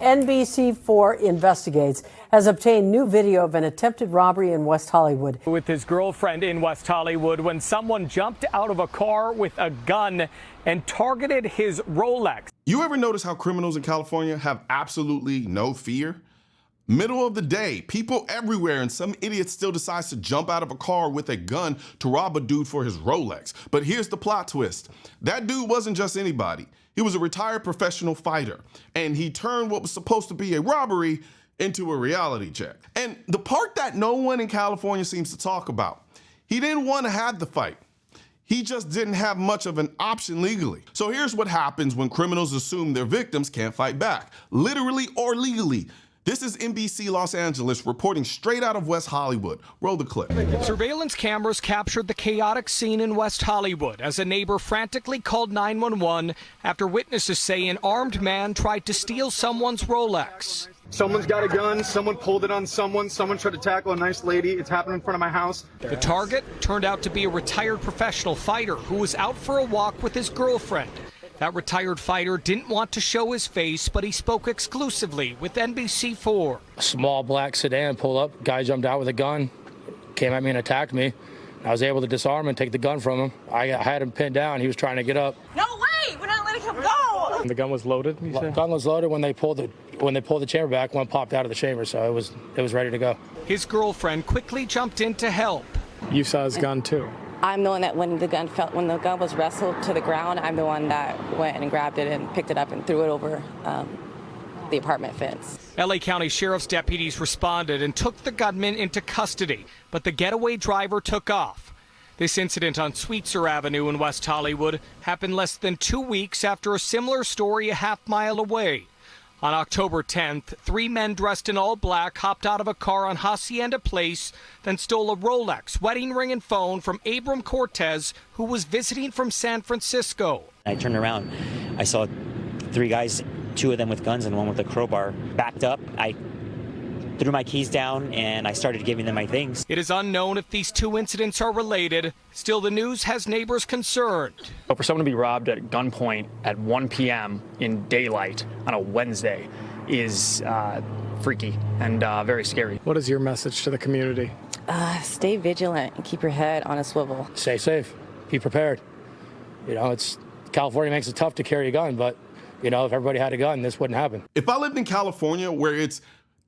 NBC4 Investigates has obtained new video of an attempted robbery in West Hollywood. With his girlfriend in West Hollywood when someone jumped out of a car with a gun and targeted his Rolex. You ever notice how criminals in California have absolutely no fear? Middle of the day, people everywhere, and some idiot still decides to jump out of a car with a gun to rob a dude for his Rolex. But here's the plot twist. That dude wasn't just anybody. He was a retired professional fighter, and he turned what was supposed to be a robbery into a reality check. And the part that no one in California seems to talk about, he didn't want to have the fight. He just didn't have much of an option legally. So here's what happens when criminals assume their victims can't fight back, literally or legally. This is NBC Los Angeles reporting straight out of West Hollywood. Roll the clip. Surveillance cameras captured the chaotic scene in West Hollywood as a neighbor frantically called 911 after witnesses say an armed man tried to steal someone's Rolex. Someone's got a gun, someone pulled it on someone tried to tackle a nice lady. It's happened in front of my house. The target turned out to be a retired professional fighter who was out for a walk with his girlfriend. That retired fighter didn't want to show his face, but he spoke exclusively with NBC4. A small black sedan pulled up, guy jumped out with a gun, came at me and attacked me. I was able to disarm him and take the gun from him. I had him pinned down, he was trying to get up. No way, we're not letting him go! And the gun was loaded, you said? The gun was loaded. When they pulled the chamber back, one popped out of the chamber, so it was ready to go. His girlfriend quickly jumped in to help. You saw his gun too? I'm the one that when the gun was wrestled to the ground, I'm the one that went and grabbed it and picked it up and threw it over the apartment fence. LA County Sheriff's deputies responded and took the gunman into custody, but the getaway driver took off. This incident on Sweetser Avenue in West Hollywood happened less than 2 weeks after a similar story a half-mile away. On October 10th, 3 men dressed in all black hopped out of a car on Hacienda Place, then stole a Rolex, wedding ring, and phone from Abram Cortez, who was visiting from San Francisco. I turned around. I saw 3 guys, 2 of them with guns and 1 with a crowbar, backed up. I threw my keys down and I started giving them my things. It is unknown if these 2 incidents are related. Still, the news has neighbors concerned. For someone to be robbed at gunpoint at 1 p.m. in daylight on a Wednesday is freaky and very scary. What is your message to the community? Stay vigilant and keep your head on a swivel. Stay safe, be prepared. You know, California makes it tough to carry a gun, but you know, if everybody had a gun, this wouldn't happen. If I lived in California where it's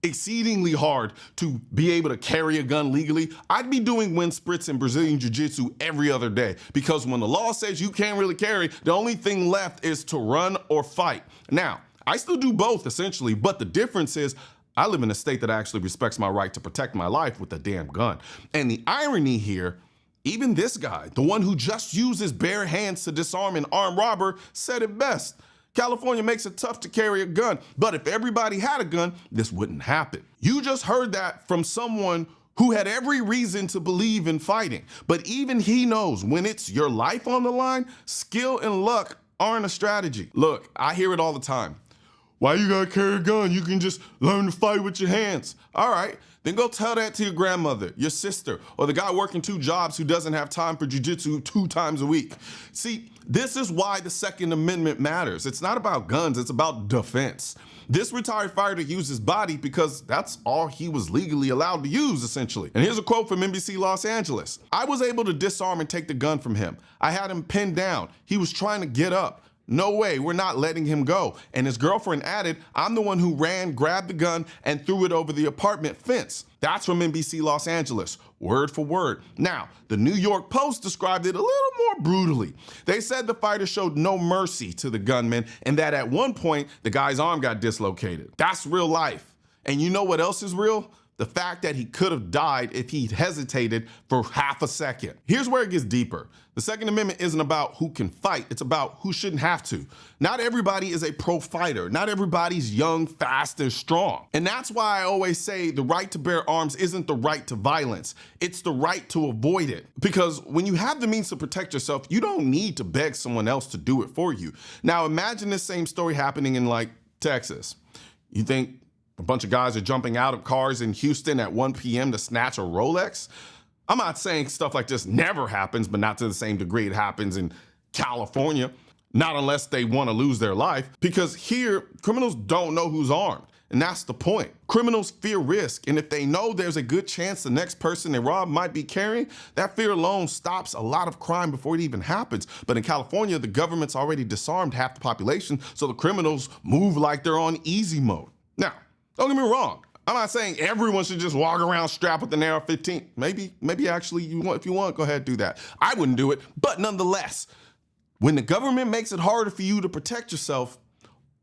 exceedingly hard to be able to carry a gun legally, I'd be doing wind sprints and Brazilian Jiu-Jitsu every other day, because when the law says you can't really carry, the only thing left is to run or fight. Now, I still do both essentially, but the difference is I live in a state that actually respects my right to protect my life with a damn gun. And the irony here, even this guy, the one who just used his bare hands to disarm an armed robber, said it best. California makes it tough to carry a gun, but if everybody had a gun, this wouldn't happen. You just heard that from someone who had every reason to believe in fighting, but even he knows when it's your life on the line, skill and luck aren't a strategy. Look, I hear it all the time. Why you gotta carry a gun? You can just learn to fight with your hands. All right, then go tell that to your grandmother, your sister, or the guy working 2 jobs who doesn't have time for jiu-jitsu 2 times a week. See, this is why the Second Amendment matters. It's not about guns, it's about defense. This retired fighter used his body because that's all he was legally allowed to use, essentially. And here's a quote from NBC Los Angeles. I was able to disarm and take the gun from him. I had him pinned down. He was trying to get up. No way, we're not letting him go. And his girlfriend added, I'm the one who ran, grabbed the gun, and threw it over the apartment fence. That's from NBC Los Angeles, word for word. Now, the New York Post described it a little more brutally. They said the fighter showed no mercy to the gunman and that at one point, the guy's arm got dislocated. That's real life. And you know what else is real? The fact that he could have died if he'd hesitated for half a second. Here's where it gets deeper. The Second Amendment isn't about who can fight, it's about who shouldn't have to. Not everybody is a pro fighter. Not everybody's young, fast, and strong. And that's why I always say the right to bear arms isn't the right to violence. It's the right to avoid it. Because when you have the means to protect yourself, you don't need to beg someone else to do it for you. Now imagine this same story happening in like Texas. You think a bunch of guys are jumping out of cars in Houston at 1 p.m. to snatch a Rolex? I'm not saying stuff like this never happens, but not to the same degree it happens in California. Not unless they want to lose their life, because here, criminals don't know who's armed. And that's the point. Criminals fear risk, and if they know there's a good chance the next person they rob might be carrying, that fear alone stops a lot of crime before it even happens. But in California, the government's already disarmed half the population, so the criminals move like they're on easy mode. Now, don't get me wrong. I'm not saying everyone should just walk around strapped with an AR-15. Maybe actually if you want, go ahead and do that. I wouldn't do it, but nonetheless, when the government makes it harder for you to protect yourself,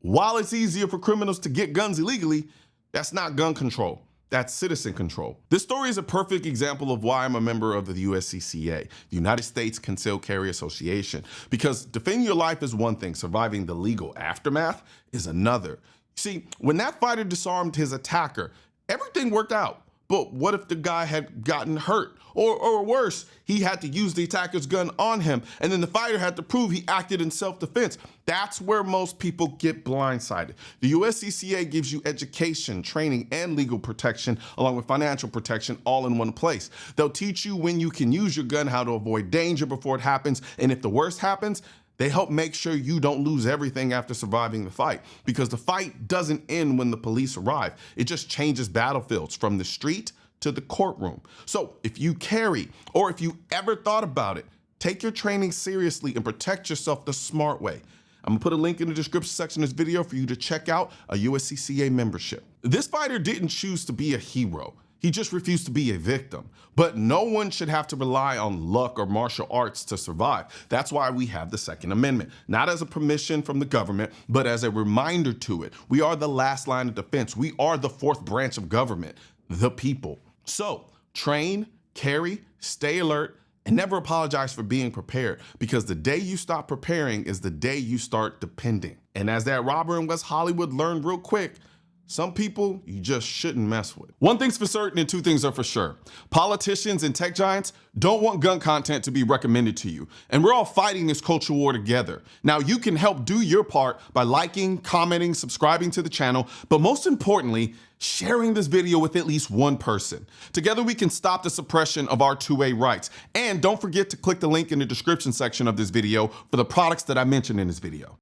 while it's easier for criminals to get guns illegally, that's not gun control. That's citizen control. This story is a perfect example of why I'm a member of the USCCA, the United States Concealed Carry Association, because defending your life is one thing, surviving the legal aftermath is another. See, when that fighter disarmed his attacker, everything worked out. But what if the guy had gotten hurt? Or worse, he had to use the attacker's gun on him, and then the fighter had to prove he acted in self-defense. That's where most people get blindsided. The USCCA gives you education, training, and legal protection, along with financial protection, all in one place. They'll teach you when you can use your gun, how to avoid danger before it happens, and if the worst happens, they help make sure you don't lose everything after surviving the fight, because the fight doesn't end when the police arrive. It just changes battlefields from the street to the courtroom. So if you carry, or if you ever thought about it, take your training seriously and protect yourself the smart way. I'm gonna put a link in the description section of this video for you to check out a USCCA membership. This fighter didn't choose to be a hero. He just refused to be a victim. But no one should have to rely on luck or martial arts to survive. That's why we have the Second Amendment, not as a permission from the government, but as a reminder to it. We are the last line of defense. We are the fourth branch of government, the people. So train, carry, stay alert, and never apologize for being prepared, because the day you stop preparing is the day you start depending. And as that robber in West Hollywood learned real quick, some people you just shouldn't mess with. One thing's for certain and two things are for sure. Politicians and tech giants don't want gun content to be recommended to you. And we're all fighting this culture war together. Now you can help do your part by liking, commenting, subscribing to the channel, but most importantly, sharing this video with at least one person. Together we can stop the suppression of our 2A rights. And don't forget to click the link in the description section of this video for the products that I mentioned in this video.